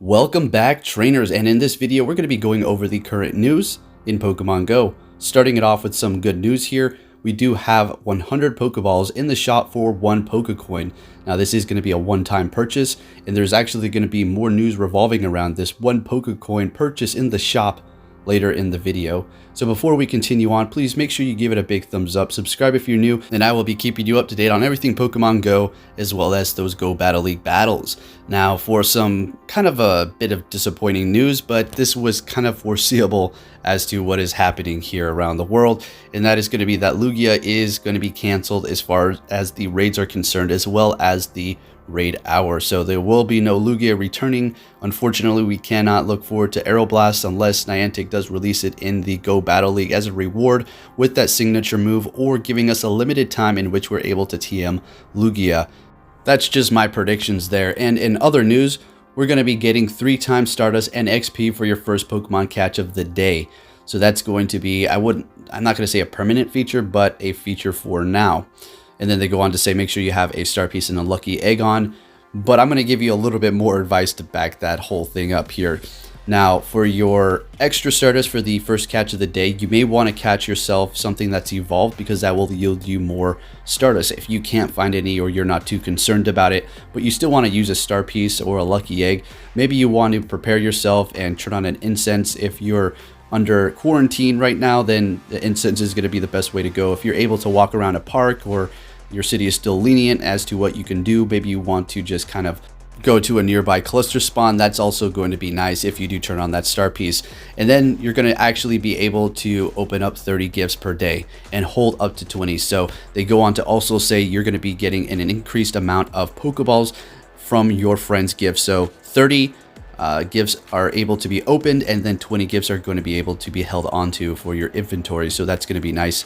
Welcome back, trainers, and in this video we're going to be going over the current news in Pokemon Go. Starting it off with some good news here, we do have 100 Pokeballs in the shop for 1 Pokecoin. Now this is going to be a one-time purchase, and there's actually going to be more news revolving around this 1 Pokecoin purchase in the shop later in the video. So before we continue on, please make sure you give it a big thumbs up, subscribe if you're new, and I will be keeping you up to date on everything Pokemon Go, as well as those Go Battle League battles. Now for some kind of a bit of disappointing news, but this was kind of foreseeable as to what is happening here around the world, and that is going to be that Lugia is going to be canceled as far as the raids are concerned, as well as the raid hour. So there will be no Lugia returning. Unfortunately, we cannot look forward to Aeroblast unless Niantic does release it in the Go Battle League as a reward with that signature move, or giving us a limited time in which we're able to TM Lugia. That's just my predictions there. And in other news, we're going to be getting 3 times Stardust and XP for your first Pokemon catch of the day. So that's going to be, I'm not going to say a permanent feature, but a feature for now. And then they go on to say, make sure you have a star piece and a lucky egg on. But I'm going to give you a little bit more advice to back that whole thing up here. Now, for your extra Stardust for the first catch of the day, you may want to catch yourself something that's evolved, because that will yield you more Stardust. If you can't find any, or you're not too concerned about it, but you still want to use a star piece or a lucky egg, maybe you want to prepare yourself and turn on an incense. If you're under quarantine right now, then the incense is going to be the best way to go. If you're able to walk around a park, or your city is still lenient as to what you can do, maybe you want to just kind of go to a nearby cluster spawn, that's also going to be nice if you do turn on that star piece. And then you're going to actually be able to open up 30 gifts per day and hold up to 20. So they go on to also say you're going to be getting an increased amount of Pokeballs from your friends' gifts. So 30 gifts are able to be opened, and then 20 gifts are going to be able to be held onto for your inventory. So that's going to be nice.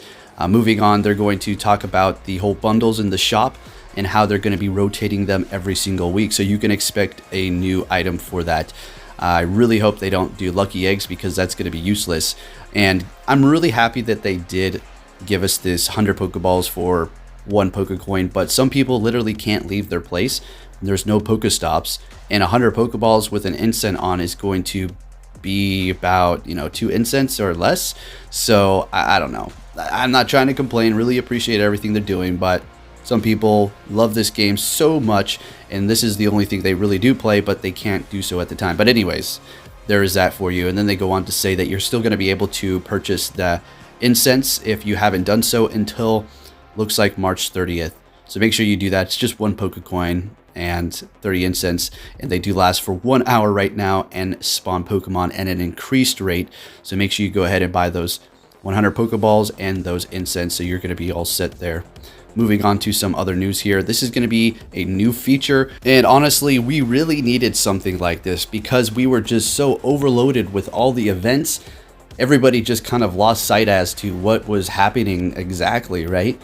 Moving on, they're going to talk about the whole bundles in the shop and how they're going to be rotating them every single week. So you can expect a new item for that. I really hope they don't do lucky eggs, because that's going to be useless. And I'm really happy that they did give us this 100 Pokeballs for 1 Pokecoin, but some people literally can't leave their place. There's no Pokestops, and 100 Pokeballs with an incense on is going to be about, 2 incense or less. So I don't know. I'm not trying to complain, really appreciate everything they're doing, but some people love this game so much, and this is the only thing they really do play, but they can't do so at the time. But anyways, there is that for you. And then they go on to say that you're still going to be able to purchase the incense if you haven't done so until, looks like, March 30th. So make sure you do that. It's just 1 Pokecoin and 30 incense, and they do last for 1 hour right now and spawn Pokemon at an increased rate. So make sure you go ahead and buy those 100 Pokeballs and those incense, so you're going to be all set there. Moving on to some other news here. This is going to be a new feature, and honestly, we really needed something like this, because we were just so overloaded with all the events. Everybody just kind of lost sight as to what was happening exactly, right?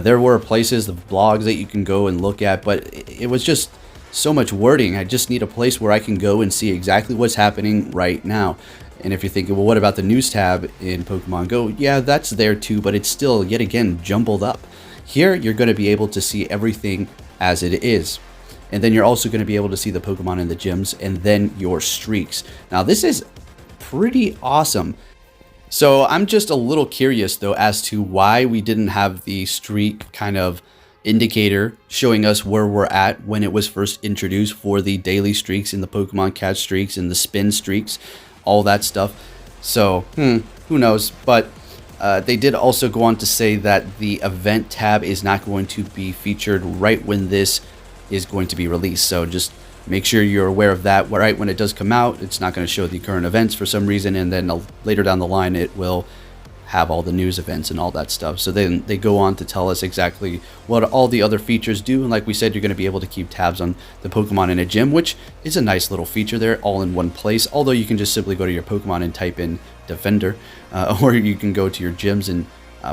There were places of blogs that you can go and look at, but it was just so much wording. I just need a place where I can go and see exactly what's happening right now. And if you're thinking, well, what about the news tab in Pokemon Go? Yeah, that's there too, but it's still, yet again, jumbled up. Here, you're going to be able to see everything as it is. And then you're also going to be able to see the Pokemon in the gyms, and then your streaks. Now, this is pretty awesome. So I'm just a little curious, though, as to why we didn't have the streak kind of indicator showing us where we're at when it was first introduced for the daily streaks and the Pokemon catch streaks and the spin streaks, all that stuff. So, who knows? But they did also go on to say that the event tab is not going to be featured right when this is going to be released. So just make sure you're aware of that. Right when it does come out, it's not going to show the current events for some reason, and then later down the line it will have all the news events and all that stuff. So then they go on to tell us exactly what all the other features do. And like we said, you're going to be able to keep tabs on the Pokemon in a gym, which is a nice little feature there, all in one place. Although you can just simply go to your Pokemon and type in Defender, or you can go to your gyms and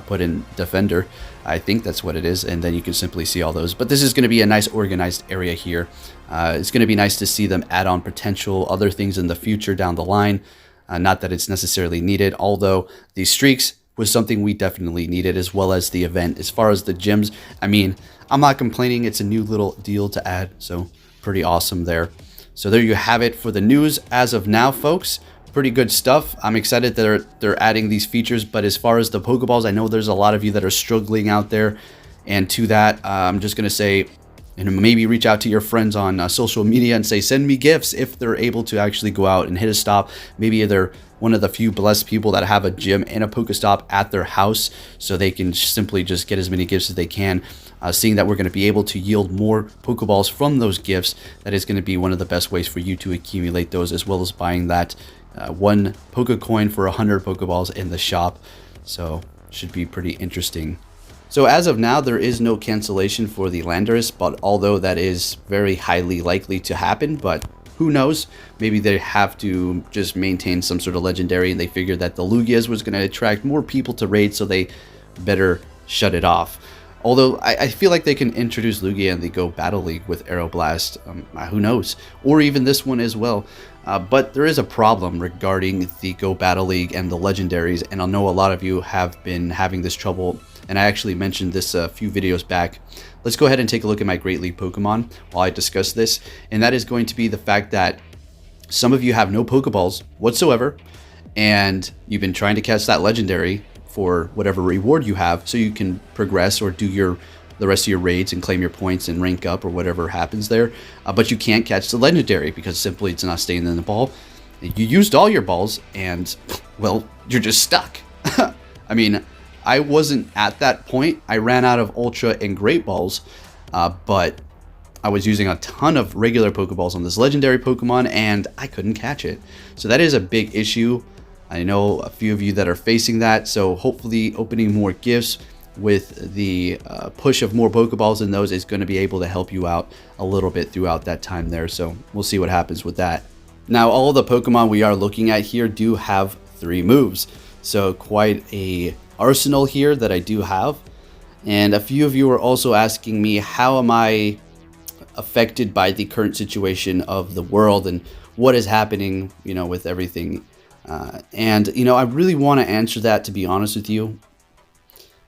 put in Defender. I think that's what it is, and then you can simply see all those. But this is going to be a nice organized area here. It's going to be nice to see them add on potential other things in the future down the line. Not that it's necessarily needed, although the streaks was something we definitely needed, as well as the event. As far as the gyms, I mean, I'm not complaining. It's a new little deal to add, so pretty awesome there. So there you have it for the news as of now, folks. Pretty good stuff. I'm excited that they're adding these features, but as far as the Pokeballs, I know there's a lot of you that are struggling out there, and to that, I'm just gonna say, and maybe reach out to your friends on social media and say, send me gifts if they're able to actually go out and hit a stop. Maybe they're one of the few blessed people that have a gym and a Pokestop at their house, so they can simply just get as many gifts as they can. Seeing that we're going to be able to yield more Pokeballs from those gifts, that is going to be one of the best ways for you to accumulate those, as well as buying that one Pokecoin for 100 Pokeballs in the shop. So should be pretty interesting. So as of now, there is no cancellation for the Landorus, but although that is very highly likely to happen, but who knows? Maybe they have to just maintain some sort of legendary, and they figured that the Lugias was going to attract more people to raid, so they better shut it off. Although I feel like they can introduce Lugia in the Go Battle League with Aeroblast, who knows? Or even this one as well. But there is a problem regarding the Go Battle League and the legendaries, and I know a lot of you have been having this trouble, and I actually mentioned this a few videos back. Let's go ahead and take a look at my Great League Pokemon while I discuss this, and that is going to be the fact that some of you have no Pokeballs whatsoever, and you've been trying to catch that legendary for whatever reward you have, so you can progress or do the rest of your raids and claim your points and rank up or whatever happens there. But you can't catch the legendary because simply it's not staying in the ball. You used all your balls and, well, you're just stuck. I mean, I wasn't at that point. I ran out of Ultra and Great Balls, but I was using a ton of regular Pokeballs on this legendary Pokemon and I couldn't catch it. So that is a big issue. I know a few of you that are facing that, so hopefully opening more gifts with the push of more Pokeballs in those is going to be able to help you out a little bit throughout that time there, so we'll see what happens with that. Now, all the Pokemon we are looking at here do have 3 moves, so quite a arsenal here that I do have. And a few of you are also asking me, how am I affected by the current situation of the world and what is happening, you know, with everything. And, you know, I really want to answer that, to be honest with you,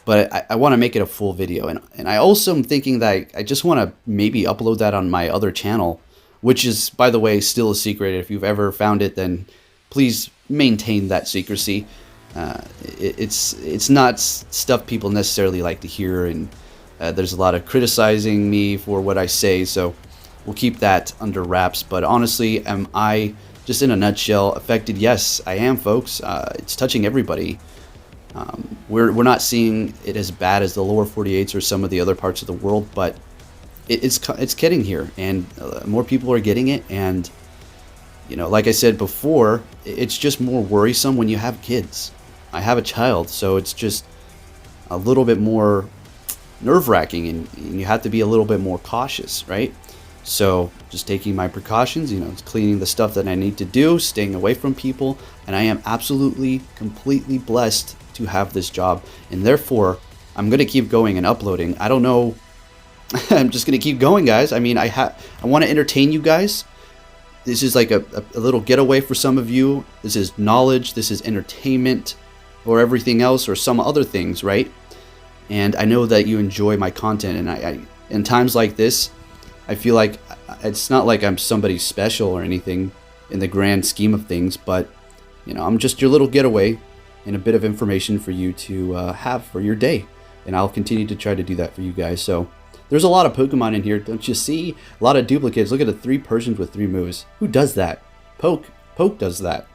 but I want to make it a full video. And I also am thinking that I just want to maybe upload that on my other channel, which is, by the way, still a secret. If you've ever found it, then please maintain that secrecy. It's not stuff people necessarily like to hear, and there's a lot of criticizing me for what I say, so we'll keep that under wraps. But honestly, am I, just in a nutshell, affected? Yes, I am, folks. It's touching everybody. We're not seeing it as bad as the lower 48s or some of the other parts of the world, but it's getting here, and more people are getting it. And, you know, like I said before, it's just more worrisome when you have kids. I have a child, so it's just a little bit more nerve-wracking, and you have to be a little bit more cautious, right? So just taking my precautions, you know, cleaning the stuff that I need to do, staying away from people, and I am absolutely, completely blessed to have this job, and therefore I'm going to keep going and uploading. I don't know, I'm just going to keep going, guys. I mean, I want to entertain you guys. This is like a little getaway for some of you. This is knowledge, this is entertainment, or everything else, or some other things, right? And I know that you enjoy my content, and I in times like this, I feel like it's not like I'm somebody special or anything in the grand scheme of things, but, you know, I'm just your little getaway and a bit of information for you to have for your day. And I'll continue to try to do that for you guys. So there's a lot of Pokemon in here, don't you see? A lot of duplicates. Look at the 3 Persians with 3 moves. Who does that? Poke does that.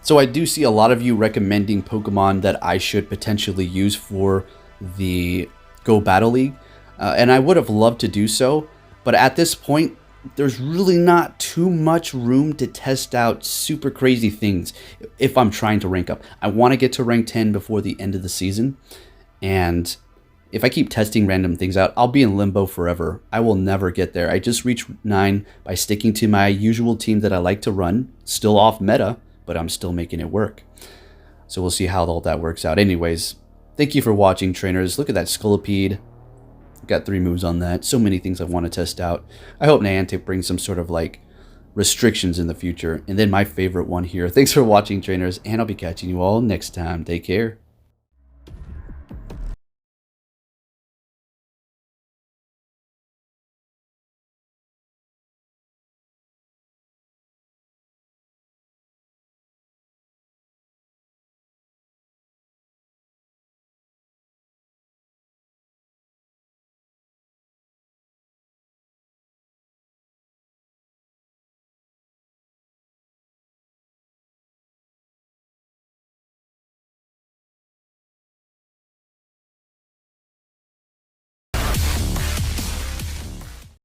So I do see a lot of you recommending Pokemon that I should potentially use for the Go Battle League. And I would have loved to do so. But at this point, there's really not too much room to test out super crazy things if I'm trying to rank up. I want to get to rank 10 before the end of the season. And if I keep testing random things out, I'll be in limbo forever. I will never get there. I just reached 9 by sticking to my usual team that I like to run. Still off meta, but I'm still making it work. So we'll see how all that works out. Anyways, thank you for watching, trainers. Look at that Scolipede. Got 3 moves on that. So many things I want to test out. I hope Niantic brings some sort of like restrictions in the future. And then my favorite one here. Thanks for watching, trainers, and I'll be catching you all next time. Take care.